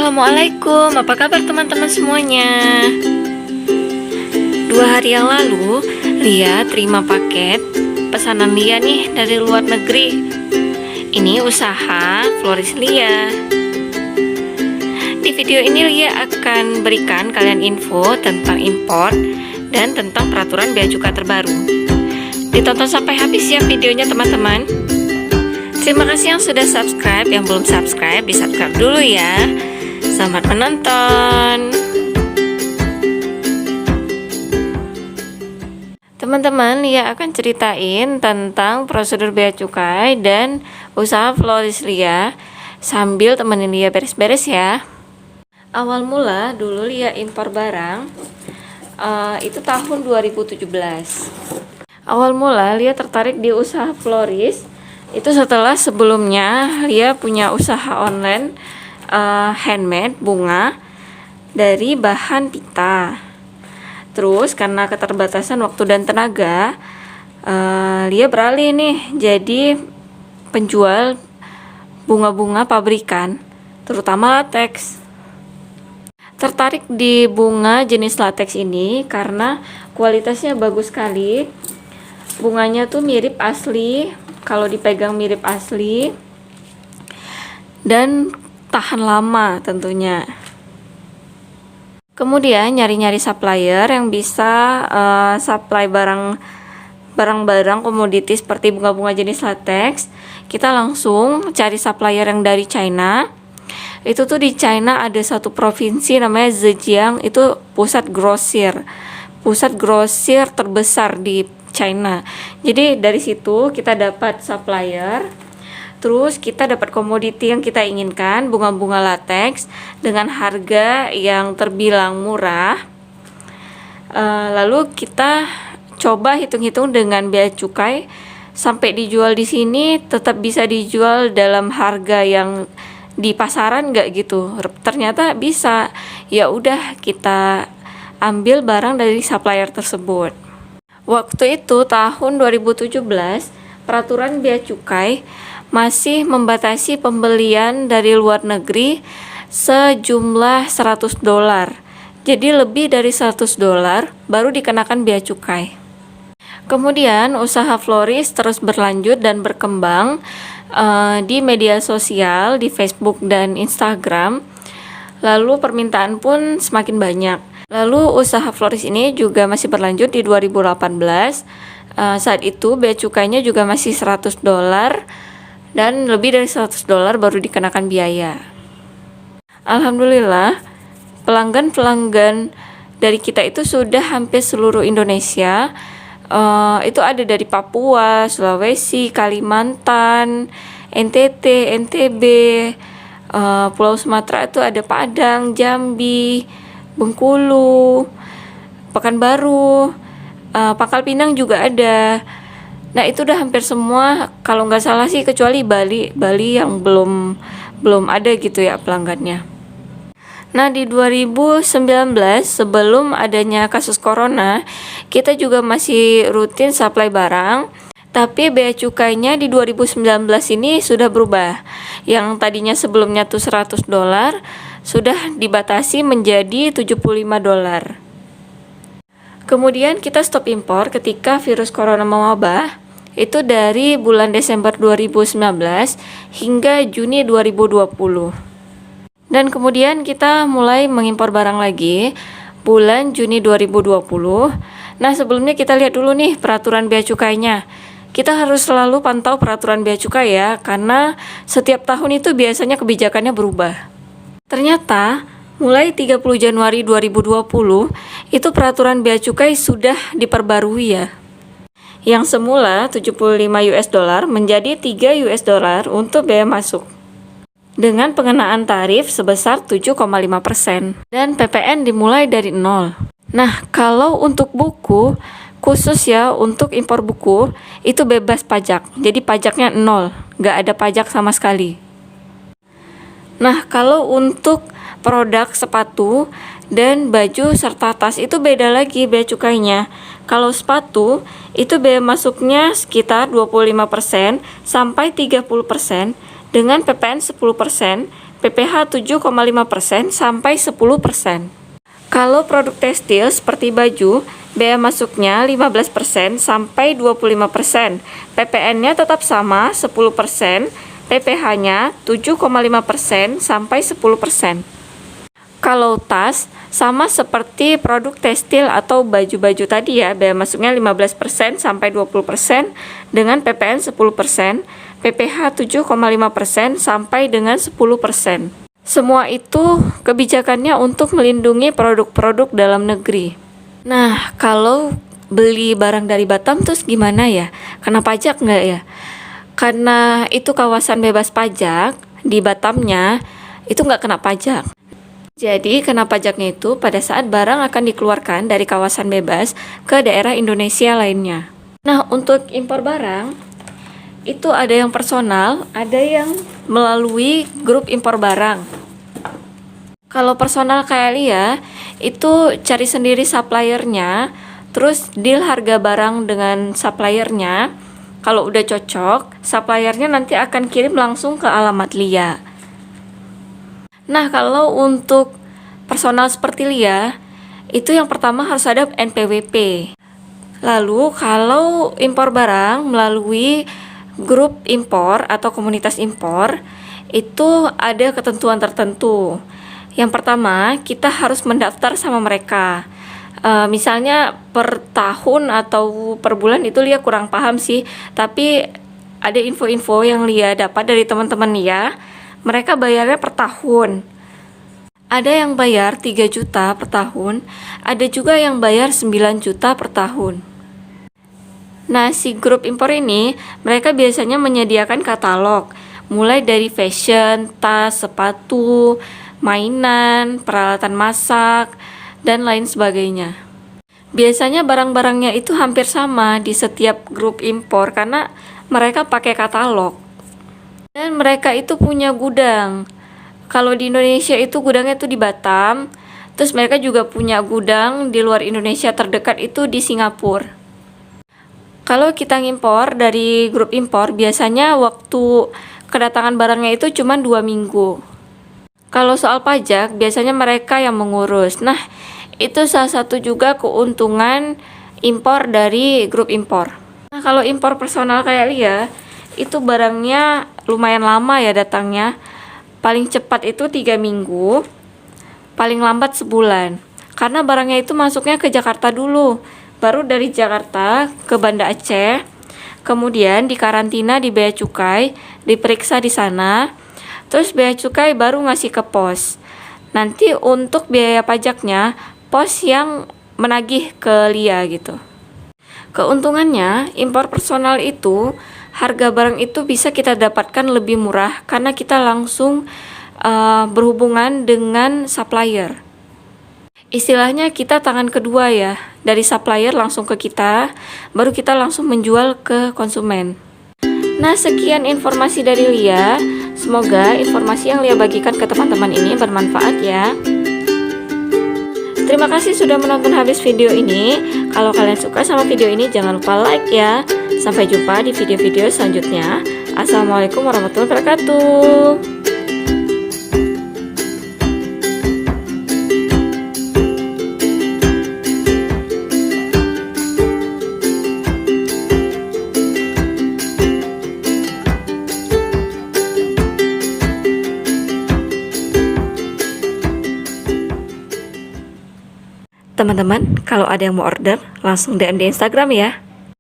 Assalamualaikum, apa kabar teman-teman semuanya? 2 hari yang lalu, Lia terima paket pesanan Lia nih dari luar negeri. Ini usaha Floris Lia. Di video ini Lia akan berikan kalian info tentang impor dan tentang peraturan bea cukai terbaru. Ditonton sampai habis ya videonya teman-teman. Terima kasih yang sudah subscribe, yang belum subscribe di subscribe dulu ya. Selamat menonton. Teman-teman, Lia akan ceritain tentang prosedur bea cukai dan usaha Floris Lia sambil temenin Lia beres-beres ya. Awal mula dulu Lia impor barang itu tahun 2017. Awal mula Lia tertarik di usaha Floris itu setelah sebelumnya Lia punya usaha online handmade bunga dari bahan pita. Terus karena keterbatasan waktu dan tenaga, Lia beralih nih jadi penjual bunga-bunga pabrikan, terutama lateks. Tertarik di bunga jenis lateks ini karena kualitasnya bagus sekali. Bunganya tuh mirip asli, kalau dipegang mirip asli, dan tahan lama tentunya. Kemudian nyari-nyari supplier yang bisa supply barang-barang komoditi seperti bunga-bunga jenis lateks. Kita langsung cari supplier yang dari China. Itu tuh di China ada satu provinsi namanya Zhejiang, itu pusat grosir terbesar di China. Jadi dari situ kita dapat supplier. Terus kita dapat komoditi yang kita inginkan, bunga-bunga lateks dengan harga yang terbilang murah. Lalu kita coba hitung-hitung dengan bea cukai sampai dijual di sini tetap bisa dijual dalam harga yang di pasaran nggak gitu. Ternyata bisa. Ya udah kita ambil barang dari supplier tersebut. Waktu itu tahun 2017 peraturan bea cukai masih membatasi pembelian dari luar negeri sejumlah $100. Jadi lebih dari $100 baru dikenakan bea cukai. Kemudian usaha Floris terus berlanjut dan berkembang di media sosial, di Facebook dan Instagram. Lalu permintaan pun semakin banyak. Lalu usaha Floris ini juga masih berlanjut di 2018. Saat itu bea cukainya juga masih $100 dan lebih dari $100 baru dikenakan biaya. Alhamdulillah, pelanggan-pelanggan dari kita itu sudah hampir seluruh Indonesia. Itu ada dari Papua, Sulawesi, Kalimantan, NTT, NTB, Pulau Sumatera itu ada Padang, Jambi, Bengkulu, Pekanbaru, Pangkal Pinang juga ada. Nah itu udah hampir semua, kalau nggak salah sih kecuali Bali yang belum ada gitu ya pelanggannya. Nah di 2019 sebelum adanya kasus corona, kita juga masih rutin supply barang. Tapi bea cukainya di 2019 ini sudah berubah. Yang tadinya sebelumnya tuh $100 sudah dibatasi menjadi $75. Kemudian kita stop impor ketika virus corona mewabah. Itu dari bulan Desember 2019 hingga Juni 2020. Dan kemudian kita mulai mengimpor barang lagi bulan Juni 2020. Nah sebelumnya kita lihat dulu nih peraturan bea cukainya. Kita harus selalu pantau peraturan bea cukai ya, karena setiap tahun itu biasanya kebijakannya berubah. Ternyata mulai 30 Januari 2020 itu peraturan bea cukai sudah diperbarui ya. Yang semula $75 menjadi $3 untuk bea masuk. Dengan pengenaan tarif sebesar 7,5% dan PPN dimulai dari 0. Nah, kalau untuk buku, khusus ya untuk impor buku, itu bebas pajak. Jadi pajaknya 0, nggak ada pajak sama sekali. Nah, kalau untuk produk sepatu dan baju serta tas itu beda lagi bea cukainya. Kalau sepatu itu bea masuknya sekitar 25% sampai 30% dengan PPN 10% PPh 7,5% sampai 10%. Kalau produk tekstil seperti baju, bea masuknya 15% sampai 25%. PPN-nya tetap sama 10%, PPh-nya 7,5% sampai 10%. Kalau tas, sama seperti produk tekstil atau baju-baju tadi ya, bea masuknya 15% sampai 20% dengan PPN 10%, PPh 7,5% sampai dengan 10%. Semua itu kebijakannya untuk melindungi produk-produk dalam negeri. Nah, kalau beli barang dari Batam terus gimana ya? Kena pajak nggak ya? Karena itu kawasan bebas pajak, di Batamnya itu nggak kena pajak. Jadi, kena pajaknya itu pada saat barang akan dikeluarkan dari kawasan bebas ke daerah Indonesia lainnya. Nah, untuk impor barang, itu ada yang personal, ada yang melalui grup impor barang. Kalau personal kayak Lia, itu cari sendiri suppliernya, terus deal harga barang dengan suppliernya. Kalau udah cocok, suppliernya nanti akan kirim langsung ke alamat Lia. Nah, kalau untuk personal seperti Lia, itu yang pertama harus ada NPWP. Lalu, kalau impor barang melalui grup impor atau komunitas impor, itu ada ketentuan tertentu. Yang pertama, kita harus mendaftar sama mereka. Misalnya per tahun atau per bulan itu Lia kurang paham sih, tapi ada info-info yang Lia dapat dari teman-teman Lia, mereka bayarnya per tahun. Ada yang bayar 3 juta per tahun, ada juga yang bayar 9 juta per tahun. Nah, si grup impor ini, mereka biasanya menyediakan katalog, mulai dari fashion, tas, sepatu, mainan, peralatan masak, dan lain sebagainya. Biasanya barang-barangnya itu hampir sama di setiap grup impor karena mereka pakai katalog. Dan mereka itu punya gudang. Kalau di Indonesia itu gudangnya itu di Batam, terus mereka juga punya gudang di luar Indonesia, terdekat itu di Singapura. Kalau kita ngimpor dari grup impor, biasanya waktu kedatangan barangnya itu cuma 2 minggu. Kalau soal pajak, biasanya mereka yang mengurus. Nah, itu salah satu juga keuntungan impor dari grup impor. Nah, kalau impor personal kayak Lia, itu barangnya lumayan lama ya datangnya. Paling cepat itu 3 minggu, paling lambat sebulan. Karena barangnya itu masuknya ke Jakarta dulu. Baru dari Jakarta ke Banda Aceh, kemudian dikarantina di Bea Cukai, diperiksa di sana, terus Bea Cukai baru ngasih ke pos. Nanti untuk biaya pajaknya, pos yang menagih ke Lia gitu. Keuntungannya, impor personal itu, harga barang itu bisa kita dapatkan lebih murah karena kita langsung berhubungan dengan supplier. Istilahnya kita tangan kedua ya, dari supplier langsung ke kita, baru kita langsung menjual ke konsumen. Nah, sekian informasi dari Lia. Semoga informasi yang Lia bagikan ke teman-teman ini bermanfaat ya. Terima kasih sudah menonton habis video ini. Kalau kalian suka sama video ini, jangan lupa like ya. Sampai jumpa di video-video selanjutnya. Assalamualaikum warahmatullahi wabarakatuh. Teman-teman, kalau ada yang mau order, langsung DM di Instagram ya.